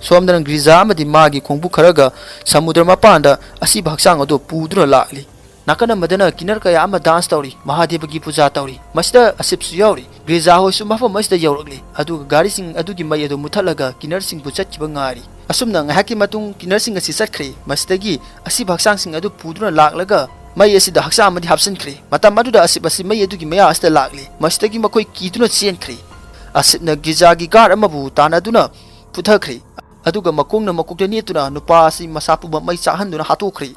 ꯁꯣꯝꯗꯅ ꯒ꯭ꯔꯤꯖꯥ ꯑꯃꯗꯤ ꯃꯥꯒꯤ ꯈꯣꯡꯕꯨ ꯈꯔꯒ ꯁꯃꯨꯗ꯭ꯔ ꯃꯄꯥꯟꯗ ꯑꯁꯤꯕ ꯍꯛꯆꯥꯡ ꯑꯗꯨ ꯄꯨꯗꯨꯅ ꯂꯥꯛꯂꯤ ꯅꯥꯀꯟ ꯑꯃꯗꯅ ꯀꯤꯟꯅꯔ ꯀꯌꯥ ꯑꯃ ꯗꯥꯟꯁ ꯇꯧꯔꯤ ꯃꯍꯥꯗꯦꯕꯒꯤ ꯄꯨꯖꯥ ꯇꯧꯔꯤ ꯃꯁꯤꯗ ꯑꯁꯤꯞꯁꯨ ꯌꯥꯎꯔꯤ ꯒ꯭ꯔꯤꯖꯥ ꯍꯣꯏꯁꯨ ꯃꯐꯝ ꯑꯁꯤꯗ ꯌꯧꯔꯛꯂꯤ ꯑꯗꯨꯒ ꯒꯥꯔꯤꯁꯤꯡ ꯑꯗꯨꯒꯤ ꯃꯩ ꯑꯗꯨ ꯃꯨꯠꯊꯠꯂꯒ ꯀꯤꯟꯅꯔꯁꯤꯡꯕꯨ ꯆꯠꯈꯤꯕ ꯉꯥꯏꯔꯤ ꯑꯁꯨꯝꯅ ꯉꯥꯏꯍꯥꯛꯀꯤ ꯃꯇꯨꯡ ꯀꯤꯟꯅꯔꯁꯤꯡ ꯑꯁꯤ ꯆꯠꯈ꯭ꯔꯦ ꯃꯁꯤꯗꯒꯤ ꯑꯁꯤꯕ ꯍꯛꯆꯥꯡꯁꯤꯡ ꯑꯗꯨ ꯄꯨꯗꯨꯅ ꯂꯥꯛꯂꯒ ꯃꯩ ꯑꯁꯤꯗ ꯍꯛꯆꯥꯡ ꯑꯃꯗꯤ ꯍꯥꯞꯆꯤꯟꯈ꯭ꯔꯦ ꯃꯇꯝ ꯑꯗꯨꯗ ꯑꯁꯤꯞ ꯑꯁꯤ ꯃꯩ ꯑꯗꯨꯒꯤ ꯃꯌꯥ ꯑꯁꯤꯗ ꯂꯥꯛꯂꯤ ꯃꯁꯤꯗꯒꯤ ꯃꯈꯣꯏ ꯀꯤꯗꯨꯅ ꯆꯦꯟꯈ꯭ꯔꯦ ꯑꯁꯤꯞꯅ ꯒ꯭ꯔꯤꯖꯥꯒꯤ ꯒꯥꯔꯗ ꯑꯃꯕꯨ ꯇꯥꯟꯅꯗꯨꯅ ꯄꯨꯊꯈ꯭ꯔꯦ ꯑꯗꯨꯒ ꯃꯈꯣꯡꯅ ꯃꯀꯣꯛꯇ ꯅꯦꯠꯇꯨꯅ ꯅꯨꯄꯥ ꯑꯁꯤ ꯃꯁꯥ ꯄꯨꯕ ꯃꯩ ꯆꯥꯛꯍꯟꯗꯨꯅ ꯍꯥꯠꯇꯣꯛꯈ꯭ꯔꯦ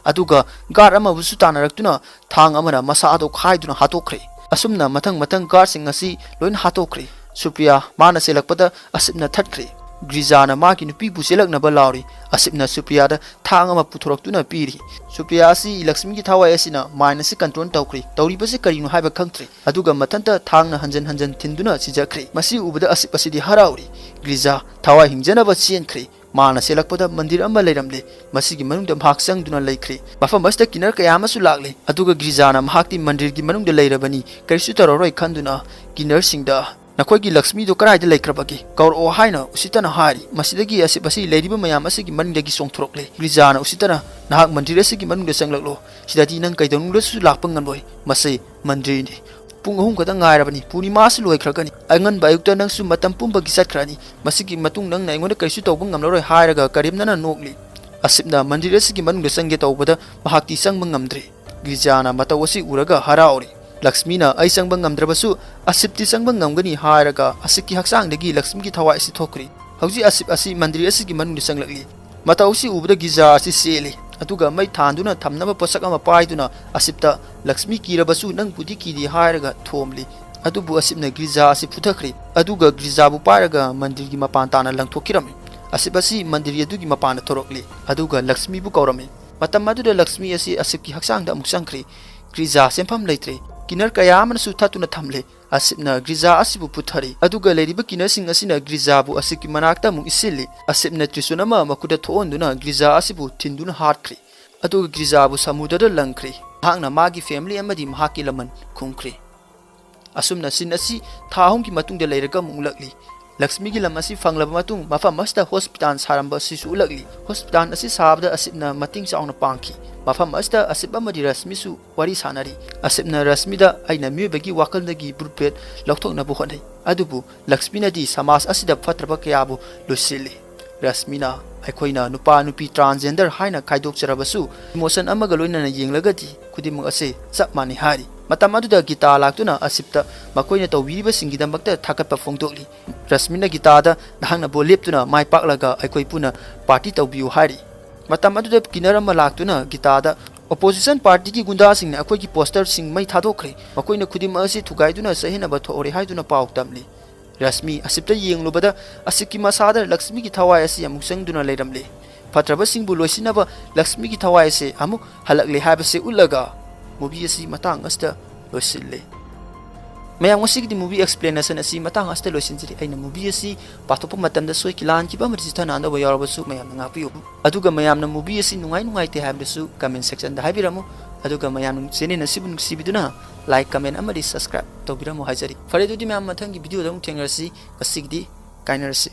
ꯑꯗꯨꯒ ꯒꯥꯔꯗ ꯑꯃꯕꯨꯁꯨ ꯇꯥꯟꯅꯔꯛꯇꯨꯅ ꯊꯥꯡ ꯑꯃꯅ ꯃꯁꯥ ꯑꯗꯨ ꯈꯥꯏꯗꯨꯅ ꯍꯥꯠꯇꯣꯛꯈ꯭ꯔꯦ ꯑꯁꯨꯝꯅ ꯃꯊꯪ ꯃꯊꯪ ꯒꯥꯔꯗꯁꯤꯡ ꯑꯁꯤ ꯂꯣꯏꯅ ꯍꯥꯠꯇꯣꯛꯈ꯭ꯔꯦ ꯁꯨꯄ꯭ꯔꯤꯌꯥ ꯃꯥꯅ ꯆꯦꯜꯂꯛꯄꯗ ꯑꯁꯤꯞꯅ ꯊꯠꯈ꯭ꯔꯦ ꯒ꯭ꯔꯤꯖꯥꯅ ꯃꯥꯒꯤ ꯅꯨꯄꯤꯕꯨ ꯆꯦꯜꯂꯛꯅꯕ ꯂꯥꯎꯔꯤ ꯑꯁꯤꯞꯅ ꯁꯨꯄ꯭ꯔꯤꯌꯥꯗ ꯊꯥꯡ ꯑꯃ ꯄꯨꯊꯣꯔꯛꯇꯨꯅ ꯄꯤꯔꯤ ꯁꯨꯄ꯭ꯔꯤꯌꯥ ꯑꯁꯤ ꯂꯛꯁꯃꯤꯒꯤ ꯊꯋꯥꯏ ꯑꯁꯤꯅ ꯃꯥꯏꯟ ꯑꯁꯤ ꯀꯟꯇ꯭ꯔꯣꯜ ꯇꯧꯈ꯭ꯔꯦ ꯇꯧꯔꯤꯕꯁꯤ ꯀꯔꯤꯅꯣ ꯍꯥꯏꯕ ꯈꯪꯗ꯭ꯔꯦ ꯑꯗꯨꯒ ꯃꯊꯟꯇ ꯊꯥꯡꯅ ꯍꯟꯖꯟ ꯍꯟꯖꯟ ꯊꯤꯟꯗꯨꯅ ꯁꯤꯖꯈ꯭ꯔꯦ ꯃꯁꯤ ꯎꯕꯗ ꯑꯁꯤꯞ ꯑꯁꯤꯗꯤ ꯍꯔꯥꯎꯔꯤ ꯒ꯭ꯔꯤꯖꯥ ꯊꯋꯥꯏ ꯍꯤꯡꯖꯅꯕ ꯆꯦꯟꯈ꯭ꯔꯦ ꯃꯥꯅ ꯆꯦꯜꯂꯛꯄꯗ ꯃꯟꯗꯤꯔ ꯑꯃ ꯂꯩꯔꯝꯂꯦ ꯃꯁꯤꯒꯤ ꯃꯅꯨꯡꯗ ꯃꯍꯥꯛ ꯆꯪꯗꯨꯅ ꯂꯩꯈ꯭ꯔꯦ ꯃꯐꯝ ꯑꯁꯤꯗ ꯀꯤꯟꯅꯔ ꯀꯌꯥ ꯑꯃꯁꯨ ꯂꯥꯛꯂꯦ ꯑꯗꯨꯒ ꯒ꯭ꯔꯤꯖꯥꯅ ꯃꯍꯥꯛꯇꯤ ꯃꯟꯗꯤꯔꯒꯤ ꯃꯅꯨꯡꯗ ꯂꯩꯔꯕꯅꯤ ꯀꯔꯤꯁꯨ ꯇꯧꯔꯔꯣꯏ ꯈꯟꯗꯨꯅ ꯀꯤꯟꯅꯔꯁꯤꯡꯗ ꯅꯈꯣꯏꯒꯤ ꯂꯛꯁꯃꯤꯗꯨ ꯀꯗꯥꯏꯗ ꯂꯩꯈ꯭ꯔꯕꯒꯦ ꯀꯧꯔꯛꯑꯣ ꯍꯥꯏꯅ ꯎꯁꯤꯇꯅ ꯍꯥꯏꯔꯤ ꯃꯁꯤꯗꯒꯤ ꯑꯁꯤꯞ ꯑꯁꯤ ꯂꯩꯔꯤꯕ ꯃꯌꯥꯝ ꯑꯁꯤꯒꯤ ꯃꯅꯨꯡꯗꯒꯤ ꯆꯣꯡꯊꯣꯔꯛꯂꯦ ꯒ꯭ꯔꯤꯖꯥꯅ ꯎꯁꯤꯇꯅ ꯅꯍꯥꯛ ꯃꯟꯗꯤꯔ ꯑꯁꯤꯒꯤ ꯃꯅꯨꯡꯗ ꯆꯪꯂꯛꯂꯣ ꯁꯤꯗꯗꯤ ꯅꯪ ꯀꯩꯗꯧꯅꯨꯡꯗꯁꯨ ꯂꯥꯛꯄ ꯉꯝꯂꯣꯏ ꯃꯁꯤ ꯃꯟꯗꯤꯔꯅꯤ ꯄꯨꯡ 3 ꯈꯛꯇ ꯉꯥꯏꯔꯕꯅꯤ ꯄꯨꯔꯅꯤꯃꯥꯁꯨ ꯂꯣꯏꯈ꯭ꯔꯒꯅꯤ ꯑꯉꯟꯕ ꯑꯌꯨꯛꯇ ꯅꯪꯁꯨ ꯃꯇꯝ ꯄꯨꯝꯕꯒꯤ ꯆꯠꯈ꯭ꯔꯅꯤ ꯃꯁꯤꯒꯤ ꯃꯇꯨꯡ ꯅꯪꯅ ꯑꯩꯉꯣꯟꯗ ꯀꯔꯤꯁꯨ ꯇꯧꯕ ꯉꯝꯂꯔꯣꯏ ꯍꯥꯏꯔꯒ ꯀꯔꯦꯝꯅꯅ ꯅꯣꯛꯂꯤ ꯑꯁꯤꯞꯅ ꯃꯟꯗꯤꯔ ꯑꯁꯤꯒꯤ ꯃꯅꯨꯡꯗ ꯆꯪꯒꯦ ꯇꯧꯕꯗ ꯃꯍꯥꯛꯇꯤ ꯆꯪꯕ ꯉꯝꯗ꯭ꯔꯦ ꯒ꯭ꯔꯤꯖꯥꯅ ꯃꯇꯧ ꯑꯁꯤ ꯎꯔꯒ ꯍꯔꯥꯎꯔꯤ ꯂꯛꯁꯃꯤꯅ ꯑꯩ ꯆꯪꯕ ꯉꯝꯗ꯭ꯔꯕꯁꯨ ꯑꯁꯤꯞꯇꯤ ꯆꯪꯕ ꯉꯝꯒꯅꯤ ꯍꯥꯏꯔꯒ ꯑꯁꯤꯞꯀꯤ ꯍꯛꯆꯥꯡꯗꯒꯤ ꯂꯛꯁꯃꯤꯒꯤ ꯊꯋꯥꯏ ꯑꯁꯤ ꯊꯣꯛꯈ꯭ꯔꯤ ꯍꯧꯖꯤꯛ ꯑꯁꯤꯞ ꯑꯁꯤ ꯃꯟꯗꯤꯔ ꯑꯁꯤꯒꯤ ꯃꯅꯨꯡꯗ ꯆꯪꯂꯛꯂꯤ ꯃꯇꯧ ꯑꯁꯤ ꯎꯕꯗ ꯒ꯭ꯔꯤꯖꯥ ꯑꯁꯤ ꯆꯦꯜꯂꯤ ꯑꯗꯨꯒ ꯃꯩ ꯊꯥꯟꯗꯨꯅ ꯊꯝꯅꯕ ꯄꯣꯠꯁꯛ ꯑꯃ ꯄꯥꯏꯗꯨꯅ ꯑꯁꯤꯞꯇ ꯂꯛꯁꯃꯤ ꯀꯤꯔꯕꯁꯨ ꯅꯪꯕꯨꯗꯤ ꯀꯤꯗꯦ ꯍꯥꯏꯔꯒ ꯊꯣꯝꯂꯤ ꯑꯗꯨꯕꯨ ꯑꯁꯤꯞꯅ ꯒ꯭ꯔꯤꯖꯥ ꯑꯁꯤ ꯐꯨꯊꯈ꯭ꯔꯤ ꯑꯗꯨꯒ ꯒ꯭ꯔꯤꯖꯥꯕꯨ ꯄꯥꯏꯔꯒ ꯃꯟꯗꯤꯔꯒꯤ ꯃꯄꯥꯟ ꯇꯥꯅ ꯂꯪꯊꯣꯛꯈꯤꯔꯝꯃꯤ ꯑꯁꯤꯞ ꯑꯁꯤ ꯃꯟꯗꯤꯔ ꯑꯗꯨꯒꯤ ꯃꯄꯥꯟꯗ ꯊꯣꯔꯛꯂꯤ ꯑꯗꯨꯒ ꯂꯛꯁꯃꯤꯕꯨ ꯀꯧꯔꯝꯃꯤ ꯃꯇꯝ ꯑꯗꯨꯗ ꯂꯛꯁꯃꯤ ꯑꯁꯤ ꯑꯁꯤꯞꯀꯤ ꯍꯛꯆꯥꯡꯗ ꯑꯃꯨꯛ ꯆꯪꯈ꯭ꯔꯤ ꯒ꯭ꯔꯤꯖꯥ ꯆꯦꯟꯐꯝ ꯂꯩꯇ꯭ꯔꯦ ꯀꯤꯟꯅꯔ ꯀꯌꯥ ꯑꯃꯅꯁꯨ ꯊꯠꯇꯨꯅ ꯊꯝꯂꯦ ꯑꯁꯤꯞꯅ ꯒ꯭ꯔꯤꯖꯥ ꯑꯁꯤꯕꯨ ꯄꯨꯊꯔꯤ ꯑꯗꯨꯒ ꯂꯩꯔꯤꯕ ꯀꯤꯟꯅꯔꯁꯤꯡ ꯑꯁꯤꯅ ꯒ꯭ꯔꯤꯖꯥꯕꯨ ꯑꯁꯤꯞꯀꯤ ꯃꯅꯥꯛꯇ ꯑꯃꯨꯛ ꯏꯁꯤꯜꯂꯤ ꯑꯁꯤꯞꯅ ꯇ꯭ꯔꯤꯁꯨꯟ ꯑꯃ ꯃꯈꯨꯠꯇ ꯊꯣꯛꯍꯟꯗꯨꯅ ꯒ꯭ꯔꯤꯖꯥ ꯑꯁꯤꯕꯨ ꯊꯤꯟꯗꯨꯅ ꯍꯥꯠꯈ꯭ꯔꯤ ꯑꯗꯨꯒ ꯒ꯭ꯔꯤꯖꯥꯕꯨ ꯁꯃꯨꯗ꯭ꯔꯗ ꯂꯪꯈ꯭ꯔꯤ ꯃꯍꯥꯛꯅ ꯃꯥꯒꯤ ꯐꯦꯃꯤꯂꯤ ꯑꯃꯗꯤ ꯃꯍꯥꯛꯀꯤ ꯂꯃꯟ ꯈꯨꯝꯈ꯭ꯔꯤ ꯑꯁꯨꯝꯅ ꯁꯤꯟ ꯑꯁꯤ ꯊꯥ 3ꯒꯤ ꯃꯇꯨꯡꯗ ꯂꯩꯔꯒ ꯑꯃꯨꯛ ꯎꯠꯂꯛꯂꯤ ꯂꯛꯁꯃꯤꯒꯤ ꯂꯝ ꯑꯁꯤ ꯐꯪꯂꯕ ꯃꯇꯨꯡ ꯃꯐꯝ ꯑꯁꯤꯗ ꯍꯣꯁꯄꯤꯇꯥꯜ ꯁꯥꯔꯝꯕ ꯑꯁꯤꯁꯨ ꯎꯠꯂꯛꯂꯤ ꯍꯣꯁꯄꯤꯇꯥꯜ ꯑꯁꯤ ꯁꯥꯕꯗ ꯑꯁꯤꯞꯅ ꯃꯇꯦꯡ ꯆꯥꯎꯅ ꯄꯥꯡꯈꯤ ꯃꯐꯝ ꯑꯁꯤꯗ ꯑꯁꯤꯞ ꯑꯃꯗꯤ ꯔꯁꯃꯤꯁꯨ ꯋꯥꯔꯤ ꯁꯥꯅꯔꯤ ꯑꯁꯤꯞꯅ ꯔꯁꯃꯤꯗ ꯑꯩꯅ ꯃꯤꯑꯣꯏꯕꯒꯤ ꯋꯥꯈꯜꯗꯒꯤ ꯕ꯭ꯂꯨꯄ꯭ꯔꯤꯟꯠ ꯂꯧꯊꯣꯛꯅꯕ ꯍꯣꯠꯅꯩ ꯑꯗꯨꯕꯨ ꯂꯛꯁꯃꯤꯅꯗꯤ ꯁꯃꯥꯖ ꯑꯁꯤꯗ ꯐꯠꯇ꯭ꯔꯕ ꯀꯌꯥꯕꯨ ꯂꯣꯏꯁꯤꯜꯂꯤ ꯔꯁꯃꯤꯅ ꯑꯩꯈꯣꯏꯅ ꯅꯨꯄꯥ ꯅꯨꯄꯤ ꯇ꯭ꯔꯥꯟꯁꯖꯦꯟꯗꯔ ꯍꯥꯏꯅ ꯈꯥꯏꯗꯣꯛꯆꯔꯕꯁꯨ ꯏꯃꯣꯁꯟ ꯑꯃꯒ ꯂꯣꯏꯅꯅ ꯌꯦꯡꯂꯒꯗꯤ ꯈꯨꯗꯤꯡꯃꯛ ꯑꯁꯤ ꯆꯞ ꯃꯥꯟꯅꯩ ꯍꯥꯏꯔꯤ ꯃꯇꯝ ꯑꯗꯨꯗ ꯒꯤꯇꯥ ꯂꯥꯛꯇꯨꯅ ꯑꯁꯤꯞꯇ ꯃꯈꯣꯏꯅ ꯇꯧꯕꯤꯔꯤꯕꯁꯤꯡꯒꯤꯗꯃꯛꯇ ꯊꯥꯒꯠꯄ ꯐꯣꯡꯗꯣꯛꯂꯤ ꯔꯁꯃꯤꯅ ꯒꯤꯇꯥꯗ ꯅꯍꯥꯛꯅ ꯕꯣꯜ ꯂꯦꯞꯇꯨꯅ ꯃꯥꯏ ꯄꯥꯛꯂꯒ ꯑꯩꯈꯣꯏ ꯄꯨꯟꯅ ꯄꯥꯔꯇꯤ ꯇꯧꯕꯤꯌꯨ ꯍꯥꯏꯔꯤ ꯃꯇꯝ ꯑꯗꯨꯗ ꯀꯤꯟꯅꯔ ꯑꯃ ꯂꯥꯛꯇꯨꯅ ꯒꯤꯇꯥꯗ ꯑꯣꯄꯣꯖꯤꯁꯟ ꯄꯥꯔꯇꯤꯒꯤ ꯒꯨꯟꯗꯥꯁꯤꯡꯅ ꯑꯩꯈꯣꯏꯒꯤ ꯄꯣꯁꯇꯔꯁꯤꯡ ꯃꯩ ꯊꯥꯗꯣꯛꯈ꯭ꯔꯦ ꯃꯈꯣꯏꯅ ꯈꯨꯗꯤꯡꯃꯛ ꯑꯁꯤ ꯊꯨꯒꯥꯏꯗꯨꯅ ꯆꯌꯦꯠꯅꯕ ꯊꯣꯛꯍꯧꯔꯦ ꯍꯥꯏꯗꯨꯅ ꯄꯥꯎ ꯇꯝꯂꯤ ꯔꯁꯃꯤ ꯑꯁꯤꯞꯇ ꯌꯦꯡꯂꯨꯕꯗ ꯑꯁꯤꯞꯀꯤ ꯃꯁꯥꯗ ꯂꯛꯁꯃꯤꯒꯤ ꯊꯋꯥꯏ ꯑꯁꯤ ꯑꯃꯨꯛ ꯆꯪꯗꯨꯅ ꯂꯩꯔꯝꯂꯦ ꯐꯠꯇ꯭ꯔꯕꯁꯤꯡꯕꯨ ꯂꯣꯏꯁꯤꯟꯅꯕ ꯂꯛꯁꯃꯤꯒꯤ ꯊꯋꯥꯏ ꯑꯁꯤ ꯑꯃꯨꯛ ꯍꯜꯂꯛꯂꯦ ꯍꯥꯏꯕꯁꯤ ꯎꯠꯂꯒ ꯃꯨꯚꯤ ꯑꯁꯤ ꯃꯇꯥꯡ ꯑꯁꯤꯗ ꯂꯣꯏꯁꯤꯜꯂꯦ ꯃꯌꯥꯝ ꯉꯁꯤꯒꯤꯗꯤ ꯃꯨꯚꯤ ꯑꯦꯛꯁꯄ꯭ꯂꯦꯅꯦꯁꯟ ꯑꯁꯤ ꯃꯇꯥꯡ ꯑꯁꯤꯗ ꯂꯣꯏꯁꯤꯟꯖꯔꯤ ꯑꯩꯅ ꯃꯨꯚꯤ ꯑꯁꯤ ꯄꯥꯊꯣꯛꯄ ꯃꯇꯝꯗ ꯁꯣꯏꯈꯤ ꯂꯥꯟꯈꯤꯕ ꯑꯃꯗꯤ ꯆꯤꯊꯅꯥꯟꯗꯕ ꯌꯥꯎꯔꯕꯁꯨ ꯃꯌꯥꯝꯅ ꯉꯥꯛꯄꯤꯌꯨ ꯑꯗꯨꯒ ꯃꯌꯥꯝꯅ ꯃꯨꯚꯤ ꯑꯁꯤ ꯅꯨꯡꯉꯥꯏꯇꯦ ꯍꯥꯏꯕꯗꯨꯁꯨ ꯀꯃꯦꯟ ꯁꯦꯛꯁꯟꯗ ꯍꯥꯏꯕꯤꯔꯝꯃꯨ ꯑꯗꯨꯒ ꯃꯌꯥꯝꯅ ꯆꯦꯅꯦꯜ ꯑꯁꯤꯕꯨ ꯅꯨꯡꯁꯤꯕꯤꯗꯨꯅ ꯂꯥꯏꯛ ꯀꯃꯦꯟ ꯑꯃꯗꯤ ꯁꯕꯁꯀ꯭ꯔꯥꯏꯕ ꯇꯧꯕꯤꯔꯝꯃꯨ ꯍꯥꯏꯖꯔꯤ ꯐꯔꯦ ꯑꯗꯨꯗꯤ ꯃꯌꯥꯝ ꯃꯊꯪꯒꯤ ꯚꯤꯗꯤꯑꯣꯗ ꯑꯃꯨꯛ ꯊꯦꯡꯅꯔꯁꯤ ꯉꯁꯤꯒꯤꯗꯤ ꯀꯥꯏꯅꯔꯁꯤ